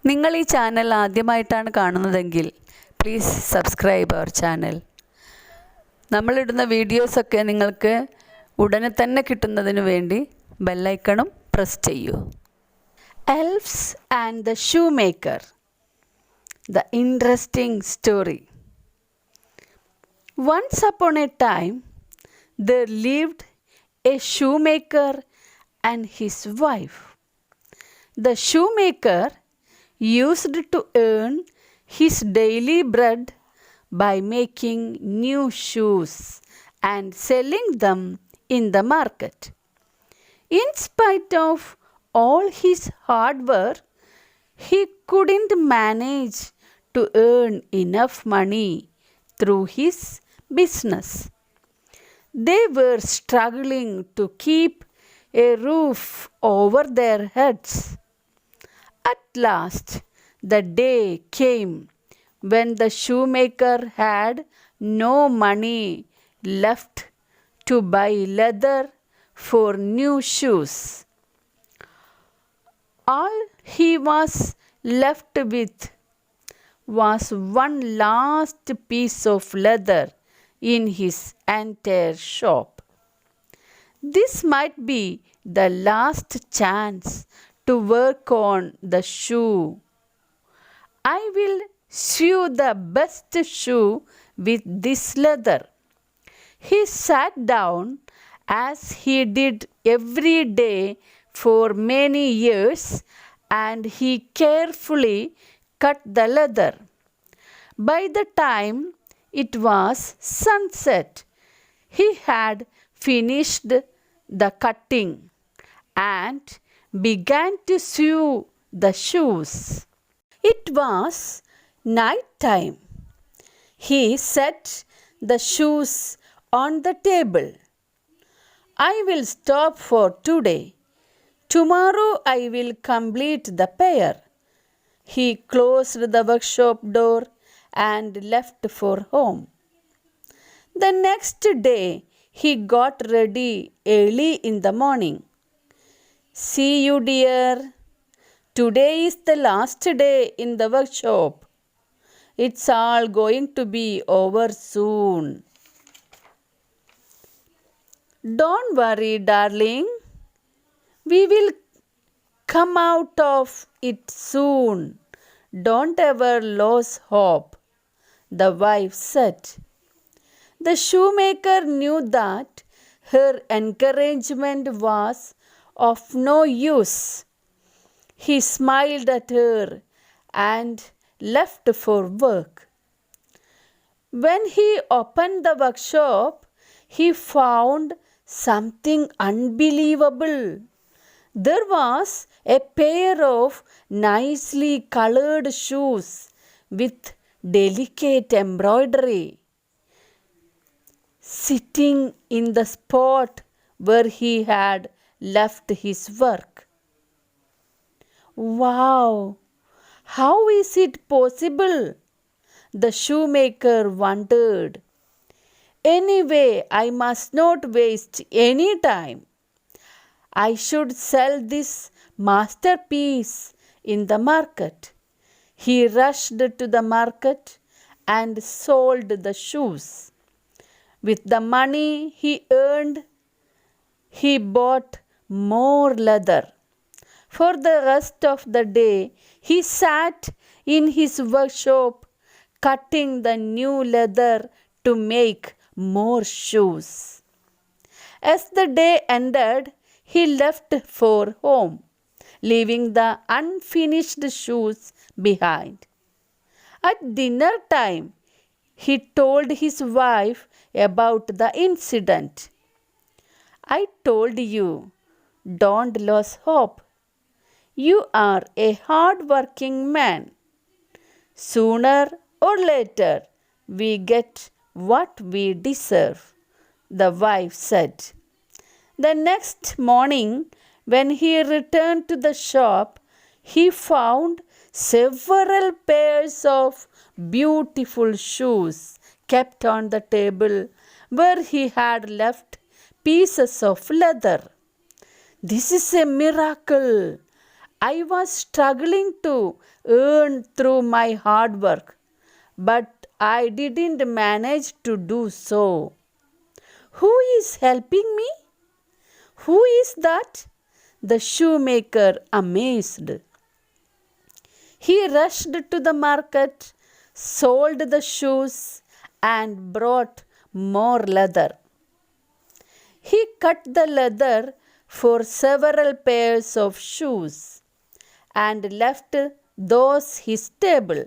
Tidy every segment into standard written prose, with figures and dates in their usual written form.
നിങ്ങൾ ഈ ചാനൽ ആദ്യമായിട്ടാണ് കാണുന്നതെങ്കിൽ പ്ലീസ് സബ്സ്ക്രൈബ് അവർ ചാനൽ. നമ്മളിടുന്ന വീഡിയോസൊക്കെ നിങ്ങൾക്ക് ഉടനെ തന്നെ കിട്ടുന്നതിന് വേണ്ടി ബെല്ലൈക്കണും പ്രസ് ചെയ്യൂ. Elves and the Shoemaker. The interesting story. Once upon a time, there lived a shoemaker and his wife. The shoemaker used to earn his daily bread by making new shoes and selling them in the market. In spite of all his hard work, he couldn't manage to earn enough money through his business. They were struggling to keep a roof over their heads. At last, the day came when the shoemaker had no money left to buy leather for new shoes. All he was left with was one last piece of leather in his entire shop. This might be the last chance to work on the shoe. I will sew the best shoe with this leather. He sat down as he did every day for many years, and he carefully cut the leather. By the time it was sunset, he had finished the cutting and began to sew the shoes. It was night time. He set the shoes on the table. I will stop for today. Tomorrow I will complete the pair. He closed the workshop door and left for home. The next day he got ready early in the morning. See you, dear. Today is the last day in the workshop. It's all going to be over soon. Don't worry, darling. We will come out of it soon. Don't ever lose hope, the wife said. The shoemaker knew that her encouragement was of no use. He smiled at her and left for work. When he opened the workshop, he found something unbelievable. There was a pair of nicely colored shoes with delicate embroidery sitting in the spot where he had left his work. Wow! How is it possible? The shoemaker wondered. Anyway, I must not waste any time. I should sell this masterpiece in the market. He rushed to the market and sold the shoes. With the money he earned, he bought more leather. For the rest of the day, he sat in his workshop cutting the new leather to make more shoes. As the day ended, he left for home, leaving the unfinished shoes behind. At dinner time, he told his wife about the incident. I told you, don't lose hope. You are a hard-working man. Sooner or later, we get what we deserve, the wife said. The next morning, when he returned to the shop, he found several pairs of beautiful shoes kept on the table where he had left pieces of leather. This is a miracle. I was struggling to earn through my hard work, but I didn't manage to do so. Who is helping me? Who is that? The shoemaker amazed. He rushed to the market, sold the shoes, and brought more leather. He cut the leather for several pairs of shoes and left those his table.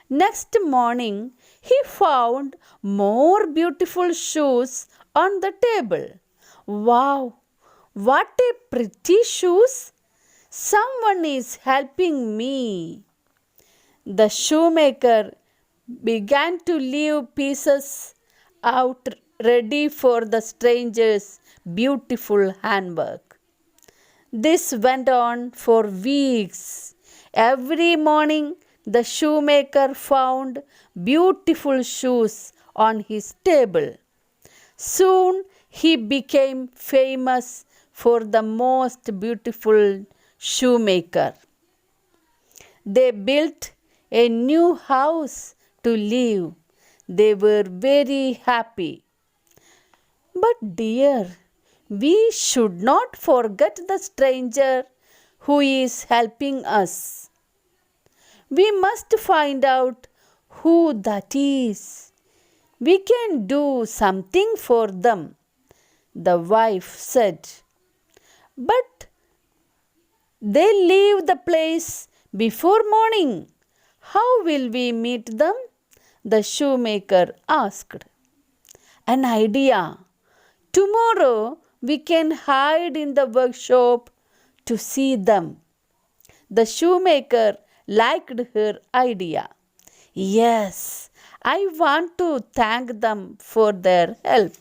Next morning, he found more beautiful shoes on the table. Wow, what a pretty shoes! Someone is helping me. The shoemaker began to leave pieces out ready for the stranger's beautiful handwork. This went on for weeks. Every morning, the shoemaker found beautiful shoes on his table. Soon, he became famous for the most beautiful shoemaker. They built a new house to live. They were very happy. But dear, we should not forget the stranger who is helping us. We must find out who that is. We can do something for them, the wife said. But they leave the place before morning. How will we meet them? The shoemaker asked. An idea. Tomorrow we can hide in the workshop to see them. The shoemaker liked her idea. Yes, I want to thank them for their help.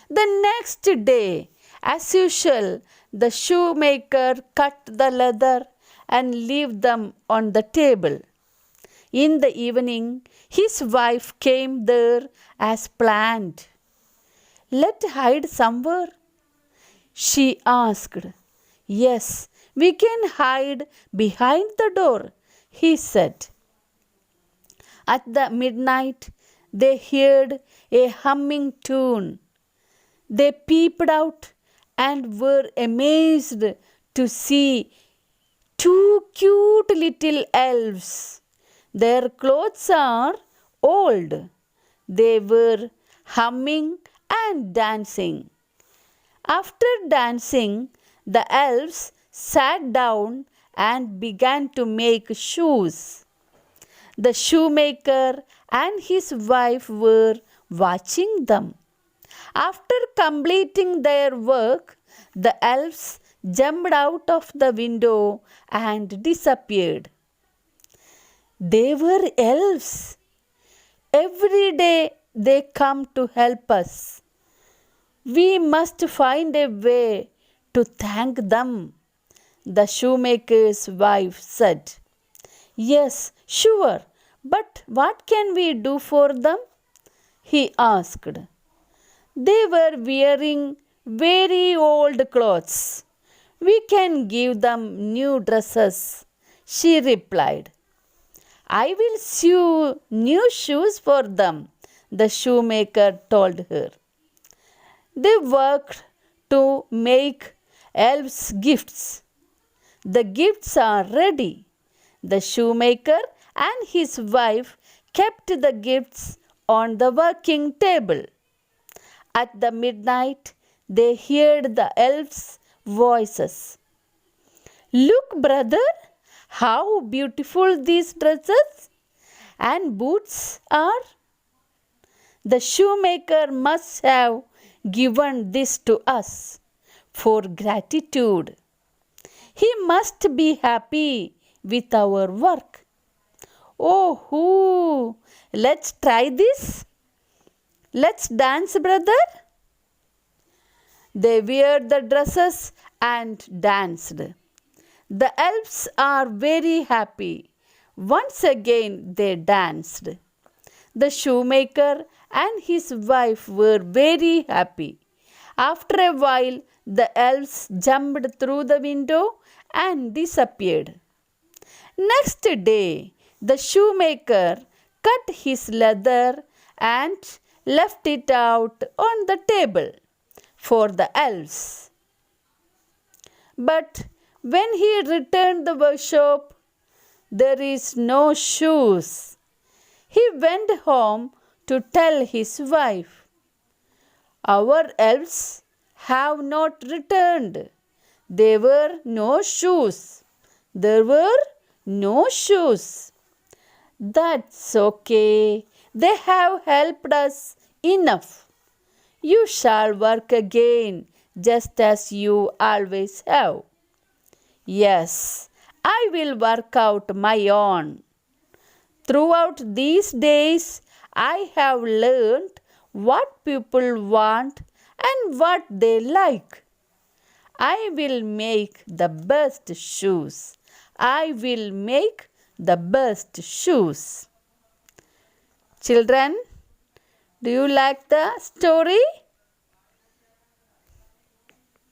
The next day, as usual, the shoemaker cut the leather and left them on the table. In the evening, his wife came there as planned. Let's hide somewhere, she asked. Yes, we can hide behind the door, he said. At the midnight, they heard a humming tune. They peeped out and were amazed to see two cute little elves. Their clothes are old. They were humming and dancing. After dancing, the elves sat down and began to make shoes. The shoemaker and his wife were watching them. After completing their work, the elves jumped out of the window and disappeared. They were elves. Every day they come to help us. We must find a way to thank them, the shoemaker's wife said. Yes, sure, but what can we do for them? He asked. They were wearing very old clothes. We can give them new dresses, she replied. I will sew new shoes for them, the shoemaker told her. They worked to make elves gifts. The gifts are ready. The shoemaker and his wife kept the gifts on the working table. At the midnight, they heard the elves' voices. Look, brother, how beautiful these dresses and boots are. The shoemaker must have given this to us for gratitude. He must be happy with our work. Oh, let's try this. Let's dance, brother. They wear the dresses and danced. The elves are very happy. Once again they danced. The shoemaker and his wife were very happy. After a while, the elves jumped through the window and disappeared. Next day, the shoemaker cut his leather and left it out on the table for the elves. But when he returned the workshop, there is no shoes. He went home to tell his wife, "Our elves have not returned. There were no shoes. There were no shoes." "That's okay. They have helped us enough. You shall work again just as you always have." "Yes, I will work out my own. Throughout these days, I have learned what people want and what they like. I will make the best shoes. I will make the best shoes." Children, do you like the story?